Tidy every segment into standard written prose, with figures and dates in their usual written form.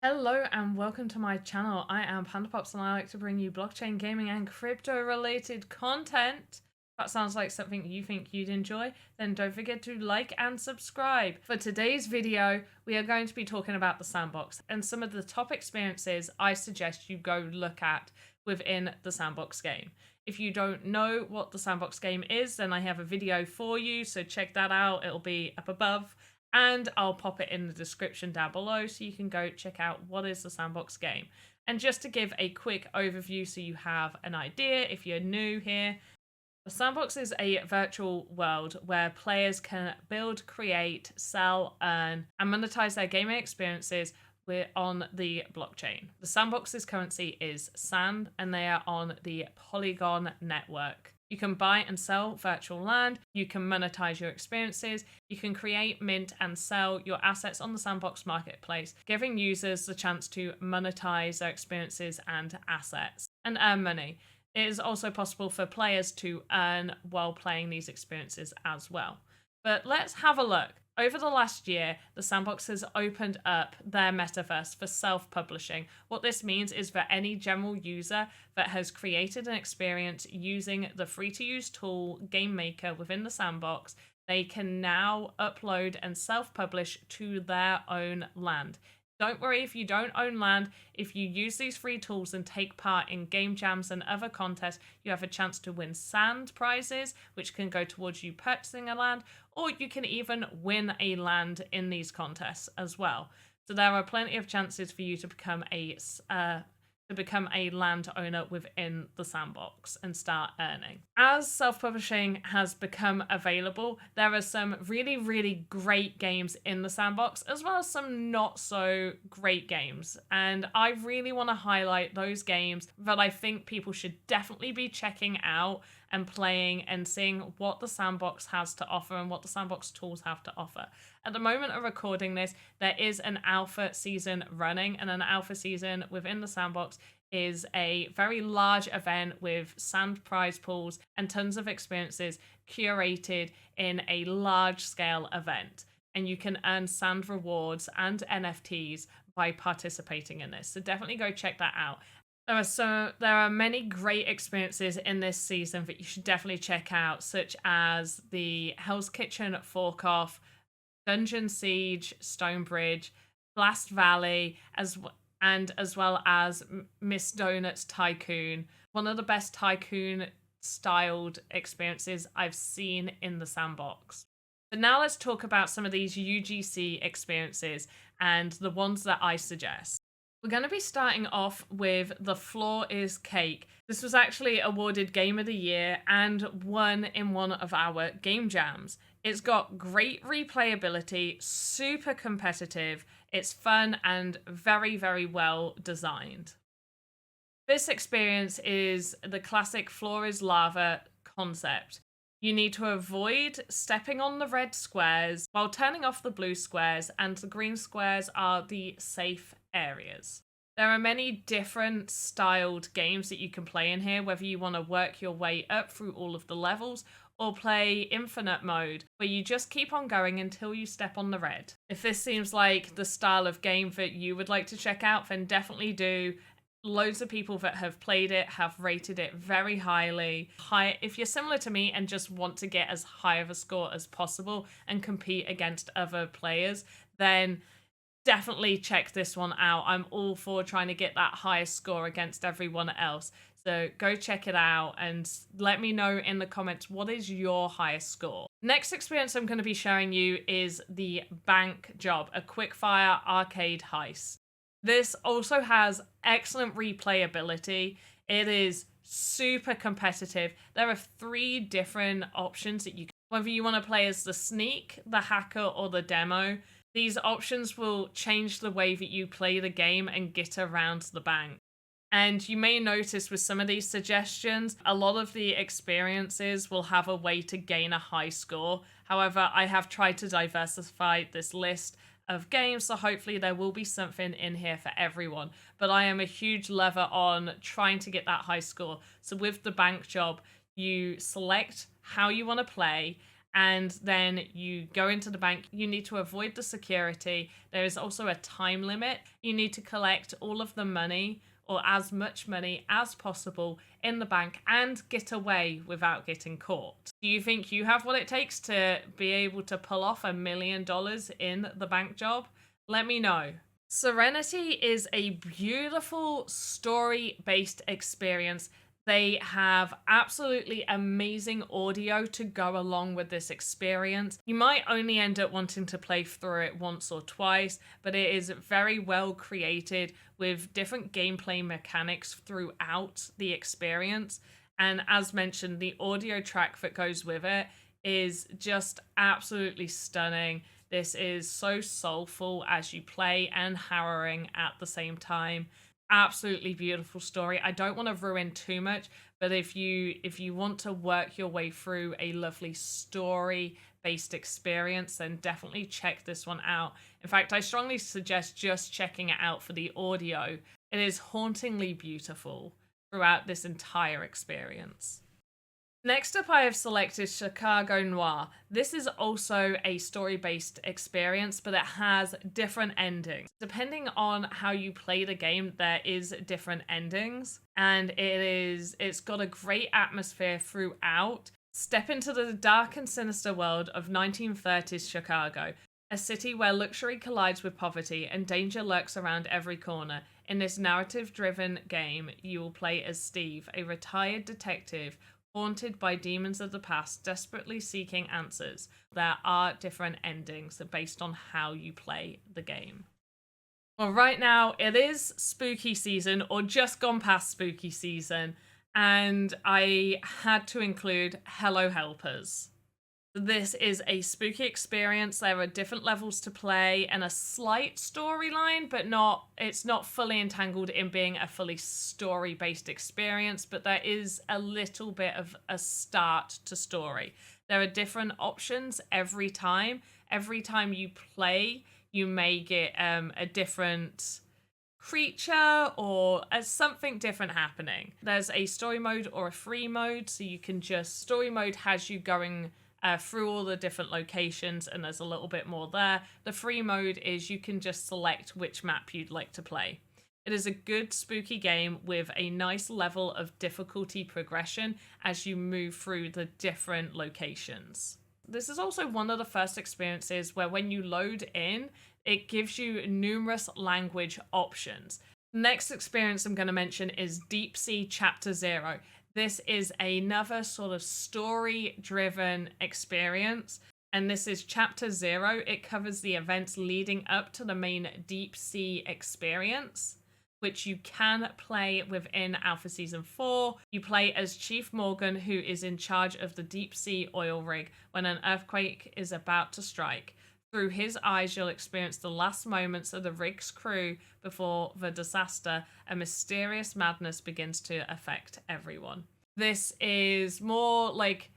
Hello and welcome to my channel. I am PandaPops and I like to bring you blockchain, gaming and crypto related content. If that sounds like something you think you'd enjoy, then don't forget to like and subscribe. For today's video, we are going to be talking about the Sandbox and some of the top experiences I suggest you go look at within the Sandbox game. If you don't know what the Sandbox game is, then I have a video for you, so check that out. It'll be up above. And I'll pop it in the description down below so you can go check out what is the Sandbox game. And just to give a quick overview so you have an idea if you're new here, the Sandbox is a virtual world where players can build, create, sell, earn, and monetize their gaming experiences on the blockchain. The Sandbox's currency is Sand, and they are on the Polygon network. You can buy and sell virtual land, you can monetize your experiences, you can create, mint, and sell your assets on the Sandbox marketplace, giving users the chance to monetize their experiences and assets and earn money. It is also possible for players to earn while playing these experiences as well. But let's have a look. Over the last year, the Sandbox has opened up their metaverse for self-publishing. What this means is for any general user that has created an experience using the free-to-use tool Game Maker within the Sandbox, they can now upload and self-publish to their own land. Don't worry if you don't own land. If you use these free tools and take part in game jams and other contests, you have a chance to win sand prizes, which can go towards you purchasing a land, or you can even win a land in these contests as well. So there are plenty of chances for you to become a landowner within the Sandbox and start earning. As self-publishing has become available, there are some really, really great games in the Sandbox, as well as some not so great games. And I really want to highlight those games that I think people should definitely be checking out and playing and seeing what the Sandbox has to offer and what the Sandbox tools have to offer. At the moment of recording this, there is an alpha season running, and an alpha season within the Sandbox is a very large event with sand prize pools and tons of experiences curated in a large scale event. And you can earn sand rewards and NFTs by participating in this. So definitely go check that out. There are many great experiences in this season that you should definitely check out, such as the Hell's Kitchen Fork Off, Dungeon Siege, Stonebridge, Blast Valley, as well as Miss Donuts Tycoon, one of the best tycoon styled experiences I've seen in the Sandbox. But now let's talk about some of these UGC experiences and the ones that I suggest. We're going to be starting off with The Floor is Cake. This was actually awarded Game of the Year and won in one of our game jams. It's got great replayability, super competitive, it's fun and very, very well designed. This experience is the classic floor is lava concept. You need to avoid stepping on the red squares while turning off the blue squares, and the green squares are the safe areas. There are many different styled games that you can play in here, whether you want to work your way up through all of the levels or play infinite mode, where you just keep on going until you step on the red. If this seems like the style of game that you would like to check out, then definitely do. Loads of people that have played it have rated it very highly. If you're similar to me and just want to get as high of a score as possible and compete against other players, then definitely check this one out. I'm all for trying to get that highest score against everyone else. So go check it out and let me know in the comments what is your highest score. Next experience I'm going to be showing you is the Bank Job, a quickfire arcade heist. This also has excellent replayability. It is super competitive. There are 3 different options that you can, whether you want to play as the sneak, the hacker, or the demo. These options will change the way that you play the game and get around the bank. And you may notice with some of these suggestions, a lot of the experiences will have a way to gain a high score. However, I have tried to diversify this list of games, so hopefully there will be something in here for everyone. But I am a huge lover on trying to get that high score. So with the Bank Job, you select how you want to play, and then you go into the bank. You need to avoid the security. There is also a time limit. You need to collect all of the money, or as much money as possible, in the bank and get away without getting caught. Do you think you have what it takes to be able to pull off $1 million in the bank job? Let me know. Serenity is a beautiful story-based experience. They have absolutely amazing audio to go along with this experience. You might only end up wanting to play through it once or twice, but it is very well created with different gameplay mechanics throughout the experience. And as mentioned, the audio track that goes with it is just absolutely stunning. This is so soulful as you play and harrowing at the same time. Absolutely beautiful story. I don't want to ruin too much, but if you want to work your way through a lovely story based experience, then definitely check this one out. In fact, I strongly suggest just checking it out for the audio. It is hauntingly beautiful throughout this entire experience. Next up, I have selected Chicago Noir. This is also a story-based experience, but it has different endings. Depending on how you play the game, there is different endings, and it's got a great atmosphere throughout. Step into the dark and sinister world of 1930s Chicago, a city where luxury collides with poverty and danger lurks around every corner. In this narrative-driven game, you will play as Steve, a retired detective haunted by demons of the past, desperately seeking answers. There are different endings based on how you play the game. Well, right now it is spooky season, or just gone past spooky season, and I had to include Hello Helpers. This is a spooky experience. There are different levels to play and a slight storyline, but it's not fully entangled in being a fully story-based experience, but there is a little bit of a start to story. There are different options every time. Every time you play, you may get a different creature or something different happening. There's a story mode or a free mode, so you can just... Story mode has you going through all the different locations, and there's a little bit more there. The free mode is you can just select which map you'd like to play. It is a good spooky game with a nice level of difficulty progression as you move through the different locations. This is also one of the first experiences where when you load in, it gives you numerous language options. The next experience I'm going to mention is Deep Sea Chapter 0. This is another sort of story-driven experience, and this is Chapter 0. It covers the events leading up to the main Deep Sea experience, which you can play within Alpha Season 4. You play as Chief Morgan, who is in charge of the Deep Sea oil rig when an earthquake is about to strike. Through his eyes, you'll experience the last moments of the rig's crew before the disaster. A mysterious madness begins to affect everyone. This is more like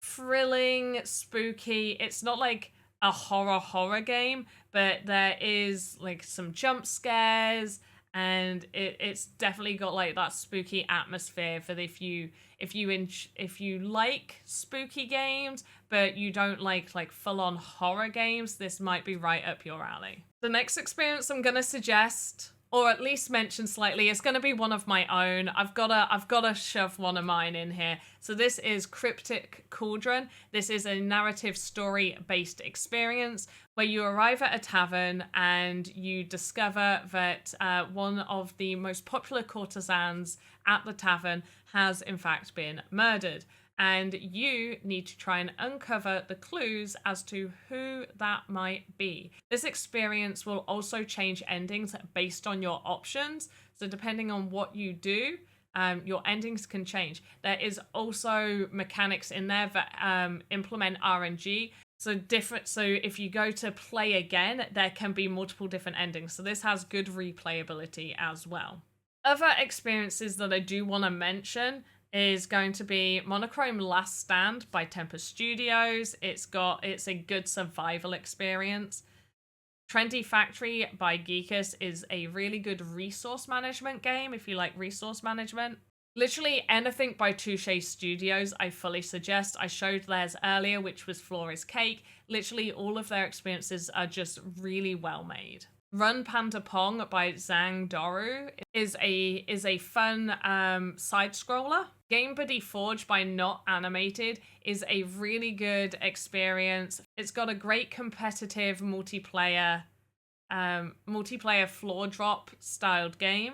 thrilling, spooky. It's not like a horror game, but there is like some jump scares, and it's definitely got like that spooky atmosphere for if you like spooky games but you don't like full-on horror games, this might be right up your alley. The next experience I'm gonna suggest, or at least mention slightly, is gonna be one of my own. I've gotta shove one of mine in here. So this is Cryptic Cadron. This is a narrative story-based experience where you arrive at a tavern and you discover that one of the most popular courtesans at the tavern has in fact been murdered. And you need to try and uncover the clues as to who that might be. This experience will also change endings based on your options. So depending on what you do, your endings can change. There is also mechanics in there that implement RNG. So if you go to play again, there can be multiple different endings. So this has good replayability as well. Other experiences that I do want to mention is going to be Monochrome Last Stand by Tempest Studios. It's a good survival experience. Trendy Factory by Geekus is a really good resource management game if you like resource management. Literally anything by Touche Studios, I fully suggest. I showed theirs earlier, which was Floor is Cake. Literally all of their experiences are just really well made. Run Panda Pong by Zhang Doru is a fun side scroller. Game Buddy Forge by Not Animated is a really good experience. It's got a great competitive multiplayer floor drop styled game.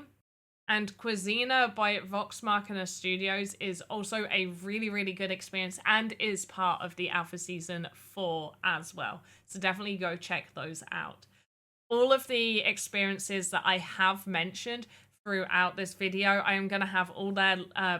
And Cuisina by Vox Machina Studios is also a really, really good experience and is part of the Alpha Season 4 as well. So definitely go check those out. All of the experiences that I have mentioned throughout this video, I am going to have all their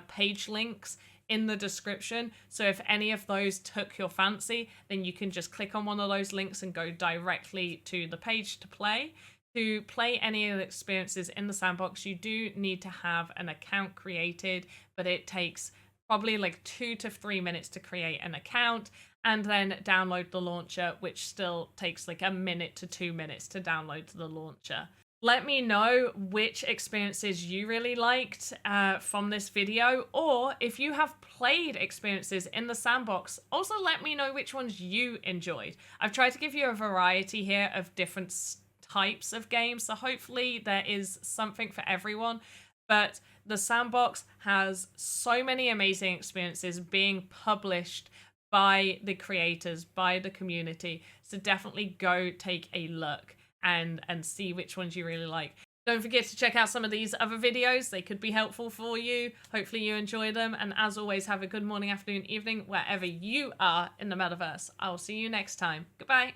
page links in the description. So if any of those took your fancy, then you can just click on one of those links and go directly to the page to play. To play any of the experiences in the sandbox, you do need to have an account created, but it takes probably like 2 to 3 minutes to create an account and then download the launcher, which still takes like 1 minute to 2 minutes to download the launcher. Let me know which experiences you really liked from this video, or if you have played experiences in the sandbox, also let me know which ones you enjoyed. I've tried to give you a variety here of different types of games, so hopefully there is something for everyone. But the sandbox has so many amazing experiences being published by the creators, by the community, so definitely go take a look and see which ones you really like. Don't forget to check out some of these other videos. They could be helpful for you. Hopefully you enjoy them, and as always, have a good morning, afternoon, evening, wherever you are in the metaverse. I'll see you next time. Goodbye.